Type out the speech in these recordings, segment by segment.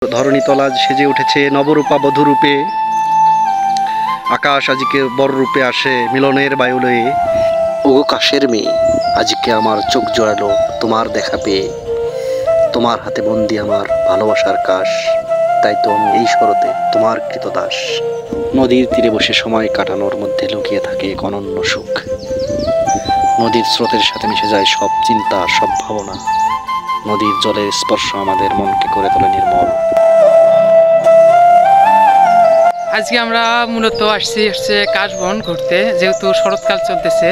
ধরণীতল আজ সেজে উঠেছে নবরূপা বধূরূপে। আকাশ আজকে বর রূপে আসে মিলনের বায়ু লয়ে। ওগো কাশের মেয়ে, আজকে আমার চোখ জোড়ালো তোমার দেখা পেয়ে। তোমার হাতে বন্দি আমার ভালোবাসার কাশ, তাই তো আমি এই শরতে তোমার কৃতদাস। নদীর তীরে বসে সময় কাটানোর মধ্যে লুকিয়ে থাকে এক অনন্য সুখ। নদীর স্রোতের সাথে মিশে যায় সব চিন্তা, সব ভাবনা। নদীর জলের স্পর্শ আমাদের মনকে করে তোলে নির্মল। আজকে আমরা মূলত আসছি কাশবন ঘুরতে, যেহেতু শরৎকাল চলতেছে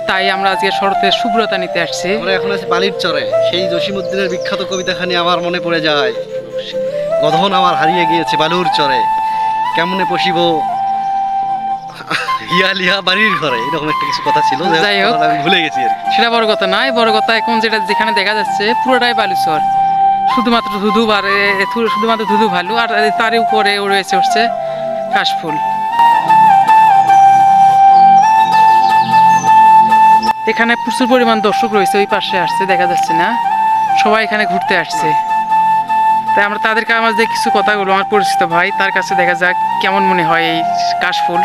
তাই আমরা আজকে শরতের শুভ্রতা নিতে আসছি। আমরা এখন আছি বালির চরে। সেই জসিমউদ্দিনের বিখ্যাত কবিতাখানি আমার মনে পড়ে যায়। গধন আমার হারিয়ে গিয়েছে বালুর চরে, কেমনে পশিব হিয়ালিয়া বাড়ির ঘরে, এরকম একটা কিছু কথা ছিল। যাই হোক, আমি ভুলে গেছি আর কি। সেটা বড় কথা নয়। বড় কথা এখন যেখানে দেখা যাচ্ছে পুরোটাই বালুচর, শুধুমাত্র ধুধু ভালু, আর তার উপরে রয়েছে কাশফুল। এখানে প্রচুর পরিমাণ দর্শক রয়েছে, ওই পাশে আসছে দেখা যাচ্ছে না, সবাই এখানে ঘুরতে আসছে। তাই আমরা তাদেরকে আমাদের কিছু কথাগুলো, আমার পরিচিত ভাই, তার কাছে দেখা যাক কেমন মনে হয় এই কাশফুল,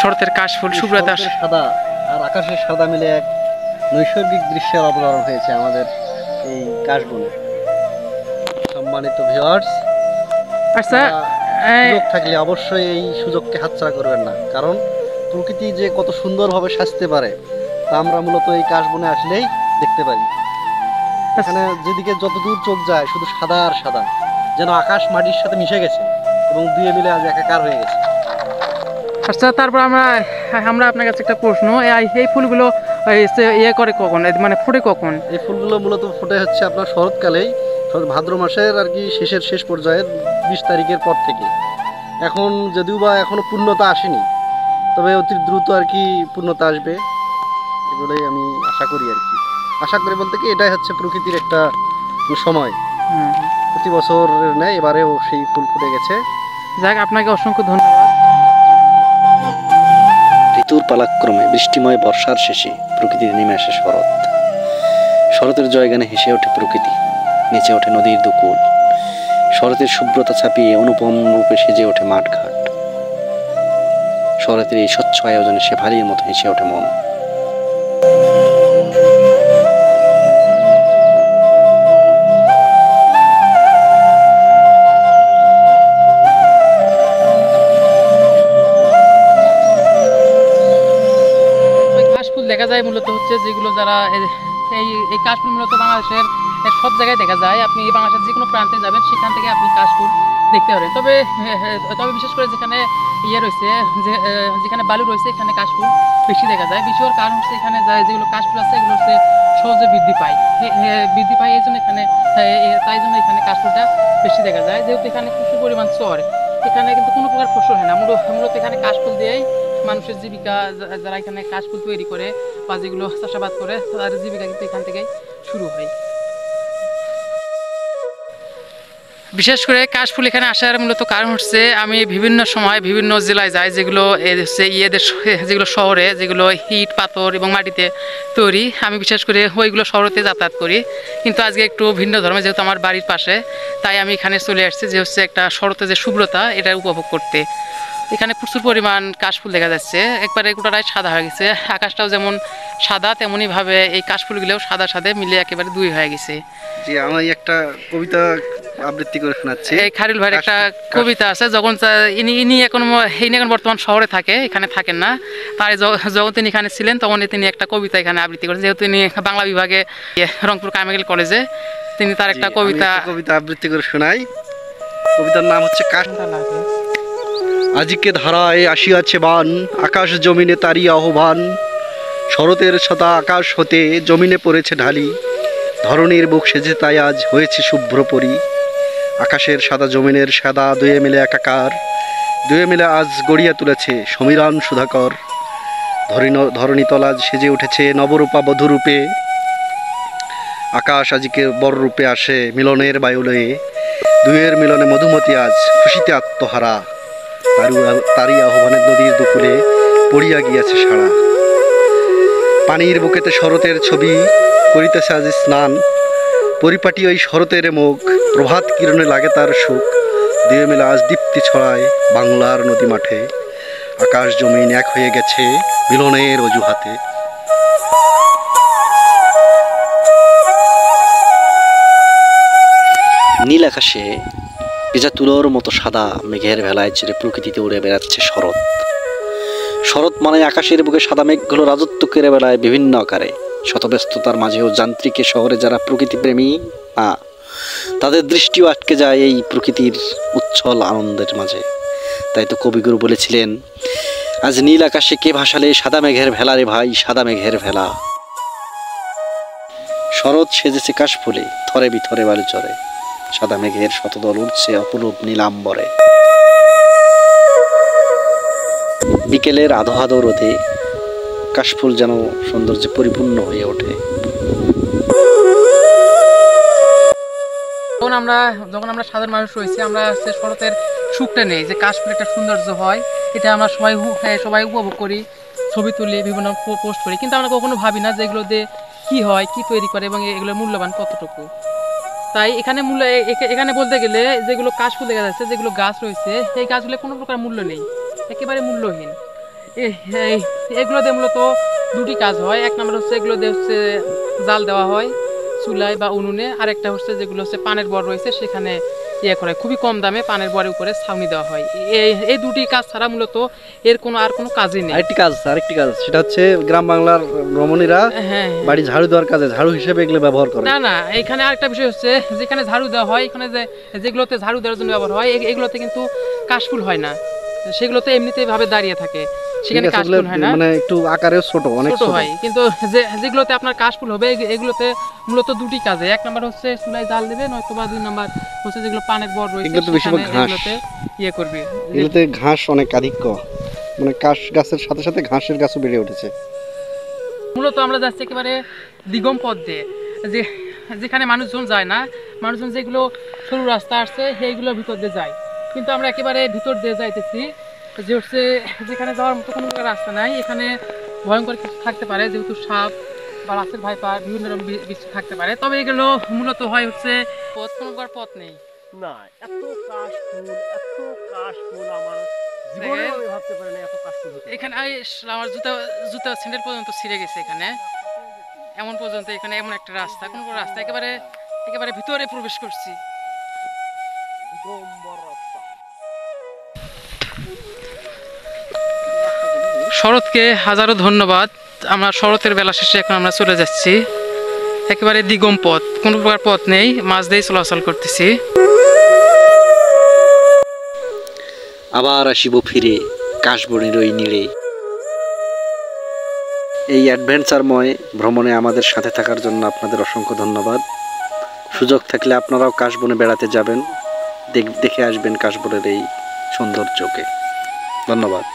শরতের কাশফুল শুভ্রতা। সাদা আর আকাশের সাদা মিলে এক নৈসর্গিক দৃশ্যের অবতারণ হয়েছে আমাদের এই কাশবনে। সম্মানিত ভিউয়ার্স, আচ্ছা, সুযোগ থাকলে অবশ্যই এই সুযোগকে হাতছাড়া করবেন না, কারণ প্রকৃতি যে কত সুন্দরভাবে সাজতে পারে তা আমরা মূলত এই কাশবনে আসলেই দেখতে পারি। এখানে যেদিকে যতদূর চোখ যায় শুধু সাদা আর সাদা, যেন আকাশ মাটির সাথে মিশে গেছে এবং দুয়ে মিলে আজ একাকার হয়ে গেছে। আচ্ছা, তারপর আমরা আপনার কাছে একটা প্রশ্ন, এই ফুলগুলো ইয়ে করে কখন, মানে ফোটে কখন? এই ফুলগুলো মূলত ফোটে হচ্ছে আপনার শরৎকালেই, ভাদ্র মাসের আর কি শেষ পর্যায়ে 20 তারিখের পর থেকে। এখন যদিও বা এখনো পূর্ণতা আসেনি, তবে অতি দ্রুত আর কি পূর্ণতা আসবে এগুলোই আমি আশা করি আর কি। আশা করি বলতে কি, এটাই হচ্ছে প্রকৃতির একটা সময়। প্রতি বছর নেয়, এবারেও সেই ফুল ফুটে গেছে। যাক, আপনাকে অসংখ্য ধন্যবাদ। ঋতুর পালাক্রমে বৃষ্টিময় বর্ষার শেষে প্রকৃতির নেমে আসে শরৎ। শরতের জয়গানে হেসে ওঠে প্রকৃতি, নেচে ওঠে নদীর দুকুল। শরতের শুভ্রতা ছাপিয়ে অনুপম রূপে সেজে ওঠে মাঠঘাট। শরতের এই স্বচ্ছ আয়োজনে শেফালির মতো হেসে ওঠে মন। দেখা যায় মূলত হচ্ছে যেগুলো যারা এই কাশফুল মূলত বাংলাদেশের সব জায়গায় দেখা যায়। আপনি বাংলাদেশের যে কোনো প্রান্তে যাবেন সেখান থেকে আপনি কাশফুল দেখতে পারেন। তবে বিশেষ করে যেখানে ইয়ে রয়েছে, যেখানে বালু রয়েছে, এখানে কাশফুল বেশি দেখা যায়। বেশি হওয়ার কারণ হচ্ছে এখানে যেগুলো কাশফুল আছে এগুলো হচ্ছে সহজে বৃদ্ধি পায় এই জন্য তাই জন্য এখানে কাশফুলটা বেশি দেখা যায়। যেহেতু এখানে প্রচুর পরিমাণ চর, এখানে কিন্তু কোনো প্রকার ফসল হয় না। মূলত এখানে কাশফুল দিয়েই মানুষের জীবিকা, যারা এখানে কাশফুল তৈরি করে বা যেগুলো চাষাবাদ করে তাদের জীবিকা কিন্তু এখান থেকেই শুরু হয়। বিশেষ করে কাশফুল এখানে আসার মূলত কারণ হচ্ছে, আমি বিভিন্ন সময় বিভিন্ন জেলায় যাই, যেগুলো যেগুলো শহরে, যেগুলো ইট পাথর এবং মাটিতে তৈরি, আমি বিশেষ করে ওইগুলো শহরতে যাতায়াত করি। কিন্তু আজকে একটু ভিন্ন ধর্মে, যেহেতু আমার বাড়ির পাশে, তাই আমি এখানে চলে আসছি যে হচ্ছে একটা শরতে যে শুভ্রতা, এটা উপভোগ করতে। এখানে প্রচুর পরিমাণ কাশফুল দেখা যাচ্ছে, একবারে গোটাটাই সাদা হয়ে গেছে। আকাশটাও যেমন সাদা, তেমনই ভাবে এই কাশফুলগুলোও সাদা সাদা মিলে একেবারে দুই হয়ে গেছে। জি, আমি একটা কবিতা আবৃত্তি করে শোনাচ্ছি। এই খারিল ভাইয়ের একটা কবিতা আছে, যখন ইনি এখন বর্তমান শহরে থাকে, এখানে থাকেন না। তাই যখন তিনি এখানে ছিলেন তখন তিনি একটা কবিতা এখানে আবৃত্তি করেন, যেহেতু তিনি বাংলা বিভাগে রংপুর কামেগেল কলেজে, তিনি তার একটা কবিতা আবৃত্তি করে শোনাই। কবিতার নাম হচ্ছে কাশ। আজকে ধারায় আসিয়াছে বান, আকাশ জমিনে তারই আহ্বান। শরতের ছটা আকাশ হতে জমিনে পড়েছে ঢালি। ধরণীর বুক সেজে তাই আজ হয়েছে শুভ্র পরি। আকাশের সাদা জমিনের সাদা দুয়ে মিলে একাকার, দুয়ে মিলে আজ গড়িয়া তুলেছে সমীরণ সুধাকর। ধরণীতল আজ সেজে উঠেছে নবরূপা বধূরূপে। আকাশ আজকে বর রূপে আসে মিলনের বায়ু লয়ে। দুয়ের মিলনে মধুমতি আজ খুশিতে আত্মহারা। তারই আহ্বানের নদীর দুকুলে পড়িয়া গিয়াছে সাড়া। পানির বুকেতে শরতের ছবি করিতেছে আজ স্নান। পরিপাটি ওই শরতের মুখ প্রভাত কিরণে লাগে তার সুখ, দিয়ে মেলা আজ দীপ্তি ছড়ায় বাংলার নদী মাঠে। আকাশ জমিন এক হয়ে গেছে মিলনের অজুহাতে। নীল আকাশে ভেজা তুলোর মতো সাদা মেঘের ভেলায় ছেড়ে প্রকৃতিতে উড়ে বেড়াচ্ছে শরৎ। শরৎ মানে আকাশের বুকে সাদা মেঘগুলো রাজত্ব করে বেড়ায় বিভিন্ন আকারে। শতব্যস্ততার মাঝেও যান্ত্রিকে শহরে যারা প্রকৃতিপ্রেমী না, তাদের দৃষ্টিও আটকে যায় এই প্রকৃতির উচ্ছল আনন্দের মাঝে। তাই তো কবিগুরু বলেছিলেন, আজ নীল আকাশে কে ভাসালে সাদা মেঘের ভেলা রে ভাই, সাদা মেঘের ভেলা। শরৎ সেজেছে কাশফুলে, থরে বিথরে বালুচরে, সাদা মেঘের শতদল উঠছে অপরূপ নীলাম্বরে। বিকেলের আধো আধো রোদে কাশফুল যেন সৌন্দর্যে পরিপূর্ণ হয়ে ওঠে। যখন আমরা সাধারণ মানুষ রয়েছি, আমরা হচ্ছে শরতের সুখটা নেই, যে কাশফুল একটা সৌন্দর্য হয়, এটা আমরা সবাই উপভোগ করি, ছবি তুলি, বিভিন্ন পোস্ট করি, কিন্তু আমরা কখনো ভাবি না যে এগুলো দিয়ে কি হয়, কি তৈরি করে এবং এগুলোর মূল্যবান কতটুকু। তাই এখানে বলতে গেলে যেগুলো কাশফুল দেখা যাচ্ছে, যেগুলো গাছ রয়েছে, এই গাছগুলো কোনো প্রকার মূল্য নেই, একেবারে মূল্যহীন। এগুলো দিয়ে মূলত দুটি কাজ হয়। এক নম্বর হচ্ছে এগুলো দিয়ে হচ্ছে জাল দেওয়া হয় চুলায় বা উনুনে, আর একটা হচ্ছে যেগুলো হচ্ছে পানের বর রয়েছে সেখানে করা হয়, খুবই কম দামে পানের বরের উপরে ছাউনি দেওয়া হয়। এই দুটি কাজ ছাড়া মূলত এর আর কোনো কাজই নেই। আরেকটি কাজ সেটা হচ্ছে গ্রাম বাংলার রমণীরা বাড়ি ঝাড়ু দেওয়ার কাজে ঝাড়ু হিসেবে এগুলো ব্যবহার করে। না, এখানে আরেকটা বিষয় হচ্ছে, যেখানে ঝাড়ু দেওয়া হয়, এখানে যেগুলোতে ঝাড়ু দেওয়ার জন্য ব্যবহার হয়, এগুলোতে কিন্তু কাশফুল হয় না, সেগুলোতে এমনিতেই ভাবে দাঁড়িয়ে থাকে, সেখানে কাশফুল হয় না, মানে একটু আকারেও অনেক ছোট হয়। কিন্তু যেগুলোতে আপনার কাশফুল হবে, এগুলোতে মূলত দুটি কাজে, এক নাম্বার হচ্ছে চুলায় জাল দেবে, নয়তো বা দুই নাম্বার হচ্ছে যেগুলো পানের বর রয়েছে এগুলোতে করবে। এগুলোতে ঘাস অনেক আধিক্য, মানে কাশ গাছের সাথে সাথে ঘাসের গাছও বেড়ে উঠেছে। মূলত আমরা যাচ্ছি একেবারে দিগম পথ দিয়ে, যেখানে মানুষজন যায় না, মানুষজন যেগুলো সরু রাস্তা আসছে সেইগুলোর ভিতর দিয়ে যায়, কিন্তু আমরা একেবারে ভিতর দিয়ে যাইতেছি, যে হচ্ছে যেখানে যাওয়ার মতো কোনো রাস্তা নাই। এখানে ভয়ঙ্কর কিছু থাকতে পারে, যেহেতু সাপ বা রাস্তার ভাইপার বিভিন্ন রকম কিছু থাকতে পারে, তবে এগুলো মূলত হয় হচ্ছে কোনো পথ নেই। না, এত কাশফুল আমার জীবনে আমি ভাবতে পারি না এত কাশফুল হতে। এখানে আমার জুতা স্যান্ডেল পর্যন্ত ছিঁড়ে গেছে এখানে, এমন পর্যন্ত এখানে এমন একটা রাস্তা, কোনো রাস্তা একেবারে ভিতরে প্রবেশ করছি। শরৎকে হাজারো ধন্যবাদ। আমরা শরতের বেলা শেষে এখন আমরা চলে যাচ্ছি, একেবারে দিগম পথ, কোনো প্রকার পথ নেই, মাঝ দিয়ে চলাচল করতেছি। আবার আসিব ফিরে কাশবনের ওই নীড়ে। এই অ্যাডভেঞ্চারময় ভ্রমণে আমাদের সাথে থাকার জন্য আপনাদের অসংখ্য ধন্যবাদ। সুযোগ থাকলে আপনারাও কাশবনে বেড়াতে যাবেন, দেখে আসবেন কাশবনের এই সৌন্দর্যকে। ধন্যবাদ।